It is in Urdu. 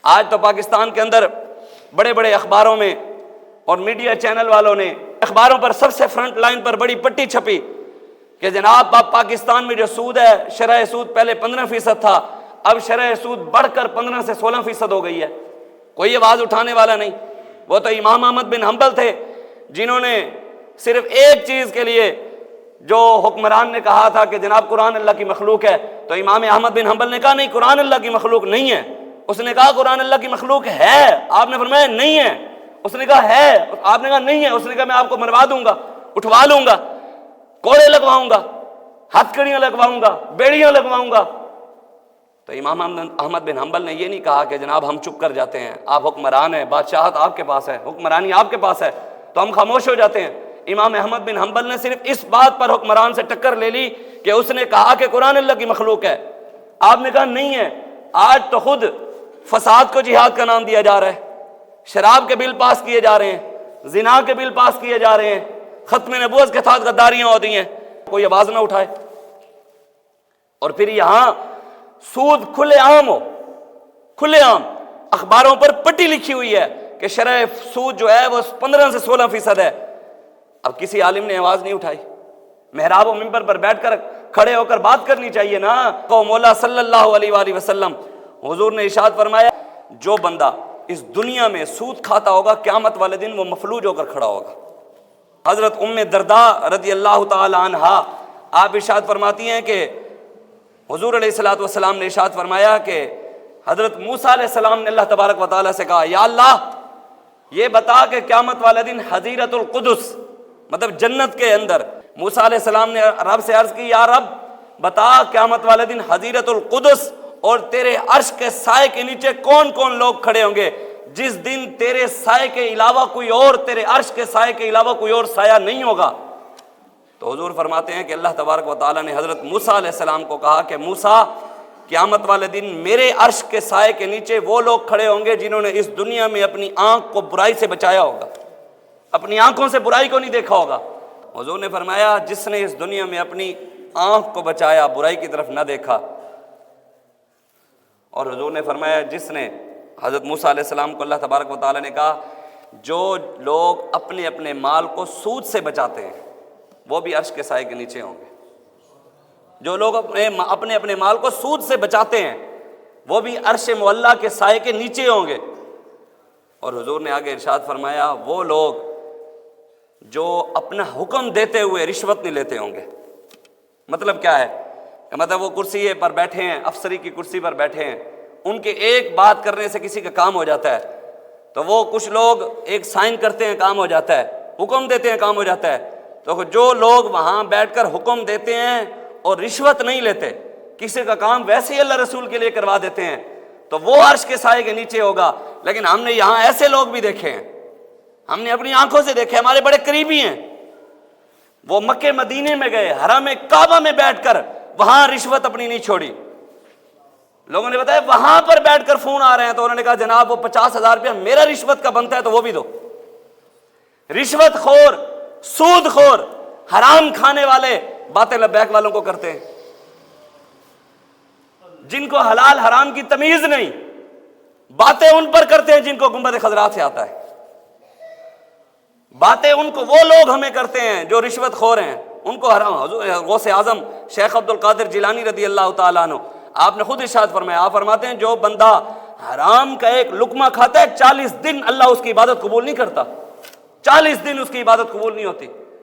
آج تو پاکستان کے اندر بڑے بڑے اخباروں میں اور میڈیا چینل والوں نے اخباروں پر سب سے فرنٹ لائن پر بڑی پٹی چھپی کہ جناب اب پاکستان میں جو سود ہے، شرح سود پہلے 15% تھا، اب شرح سود بڑھ کر 15 سے 16% ہو گئی ہے۔ کوئی آواز اٹھانے والا نہیں۔ وہ تو امام احمد بن حنبل تھے جنہوں نے صرف ایک چیز کے لیے، جو حکمران نے کہا تھا کہ جناب قرآن اللہ کی مخلوق ہے، تو امام احمد بن حنبل نے کہا نہیں، قرآن اللہ کی مخلوق نہیں ہے۔ اس نے کہا قرآن اللہ کی مخلوق ہے، آپ نے فرمایا نہیں ہے۔ اس نے کہا ہے، آپ نے کہا نہیں ہے۔ اس نے کہا میں آپ کو مروا دوں گا، اٹھوا لوں گا، کوڑے لگواؤں گا، ہتھ کڑیاں لگواؤں گا، بیڑیاں لگواؤں گا۔ تو امام احمد بن حنبل نے یہ نہیں کہا کہ جناب ہم چپ کر جاتے ہیں، آپ حکمران ہیں، بادشاہت آپ کے پاس ہے، حکمرانی آپ کے پاس ہے، تو ہم خاموش ہو جاتے ہیں۔ امام احمد بن حنبل نے صرف اس بات پر حکمران سے ٹکر لے لی کہ اس نے کہا کہ قرآن اللہ کی مخلوق ہے، آپ نے کہا نہیں ہے۔ آج تو خود فساد کو جہاد کا نام دیا جا رہا ہے، شراب کے بل پاس کیے جا رہے ہیں، زنا کے بل پاس کیے جا رہے ہیں، ختم نبوت کے ساتھ غداریاں ہوتی ہیں، کوئی آواز نہ اٹھائے۔ اور پھر یہاں سود کھلے عام ہو، کھلے عام اخباروں پر پٹی لکھی ہوئی ہے کہ شرح سود جو ہے وہ 15 سے 16% ہے۔ اب کسی عالم نے آواز نہیں اٹھائی۔ محراب و منبر پر بیٹھ کر کھڑے ہو کر بات کرنی چاہیے نا۔ تو مولا صلی اللہ علیہ وآلہ وسلم حضور نے ارشاد فرمایا جو بندہ اس دنیا میں سود کھاتا ہوگا قیامت والے دن وہ مفلوج ہو کر کھڑا ہوگا۔ حضرت ام درداء رضی اللہ تعالی عنہا آپ ارشاد فرماتی ہیں کہ حضور علیہ الصلوۃ والسلام نے ارشاد فرمایا کہ حضرت موسیٰ علیہ السلام نے اللہ تبارک و تعالیٰ سے کہا یا اللہ یہ بتا کہ قیامت والے دن حظیرۃ القدس مطلب جنت کے اندر، موسیٰ علیہ السلام نے رب سے عرض کی یا رب بتا قیامت والے دن حظیرۃ القدس اور تیرے عرش کے سائے کے نیچے کون کون لوگ کھڑے ہوں گے جس دن تیرے سائے کے علاوہ کوئی اور، تیرے عرش کے سائے کے علاوہ کوئی اور سایہ نہیں ہوگا۔ تو حضور فرماتے ہیں کہ اللہ تبارک و تعالیٰ نے حضرت موسیٰ علیہ السلام کو کہا کہ موسیٰ قیامت والے دن میرے عرش کے سائے کے نیچے وہ لوگ کھڑے ہوں گے جنہوں نے اس دنیا میں اپنی آنکھ کو برائی سے بچایا ہوگا، اپنی آنکھوں سے برائی کو نہیں دیکھا ہوگا۔ حضور نے فرمایا جس نے اس دنیا میں اپنی آنکھ کو بچایا، برائی کی طرف نہ دیکھا، اور حضور نے فرمایا جس نے، حضرت موسیٰ علیہ السلام کو اللہ تبارک و تعالیٰ نے کہا جو لوگ اپنے اپنے مال کو سود سے بچاتے ہیں وہ بھی عرش کے سائے کے نیچے ہوں گے۔ جو لوگ اپنے اپنے مال کو سود سے بچاتے ہیں وہ بھی عرش معلیٰ کے سائے کے نیچے ہوں گے۔ اور حضور نے آگے ارشاد فرمایا وہ لوگ جو اپنا حکم دیتے ہوئے رشوت نہیں لیتے ہوں گے۔ مطلب کیا ہے کہ مطلب وہ کرسی پر بیٹھے ہیں، افسری کی کرسی پر بیٹھے ہیں، ان کے ایک بات کرنے سے کسی کا کام ہو جاتا ہے، تو وہ کچھ لوگ ایک سائن کرتے ہیں کام ہو جاتا ہے، حکم دیتے ہیں کام ہو جاتا ہے۔ تو جو لوگ وہاں بیٹھ کر حکم دیتے ہیں اور رشوت نہیں لیتے، کسی کا کام ویسے ہی اللہ رسول کے لیے کروا دیتے ہیں، تو وہ عرش کے سائے کے نیچے ہوگا۔ لیکن ہم نے یہاں ایسے لوگ بھی دیکھے ہیں، ہم نے اپنی آنکھوں سے دیکھے، ہمارے بڑے قریبی ہیں، وہ مکے مدینے میں گئے، حرم کعبہ میں بیٹھ کر وہاں رشوت اپنی نہیں چھوڑی۔ لوگوں نے بتایا وہاں پر بیٹھ کر فون آ رہے ہیں، تو انہوں نے کہا جناب وہ 50,000 روپیہ میرا رشوت کا بنتا ہے تو وہ بھی دو۔ رشوت خور، سود خور، حرام کھانے والے باتیں لبیک والوں کو کرتے ہیں، جن کو حلال حرام کی تمیز نہیں، باتیں ان پر کرتے ہیں جن کو گنبد خضرا سے آتا ہے۔ باتیں ان کو وہ لوگ ہمیں کرتے ہیں جو رشوت خور ہیں، ان کو حرام۔ غوث اعظم شیخ عبد القادر جیلانی رضی اللہ تعالیٰ عنہ آپ نے خود ارشاد فرمایا، آپ فرماتے ہیں جو بندہ حرام کا ایک لقمہ کھاتا ہے 40 دن اللہ اس کی عبادت قبول نہیں کرتا، 40 دن اس کی عبادت قبول نہیں ہوتی۔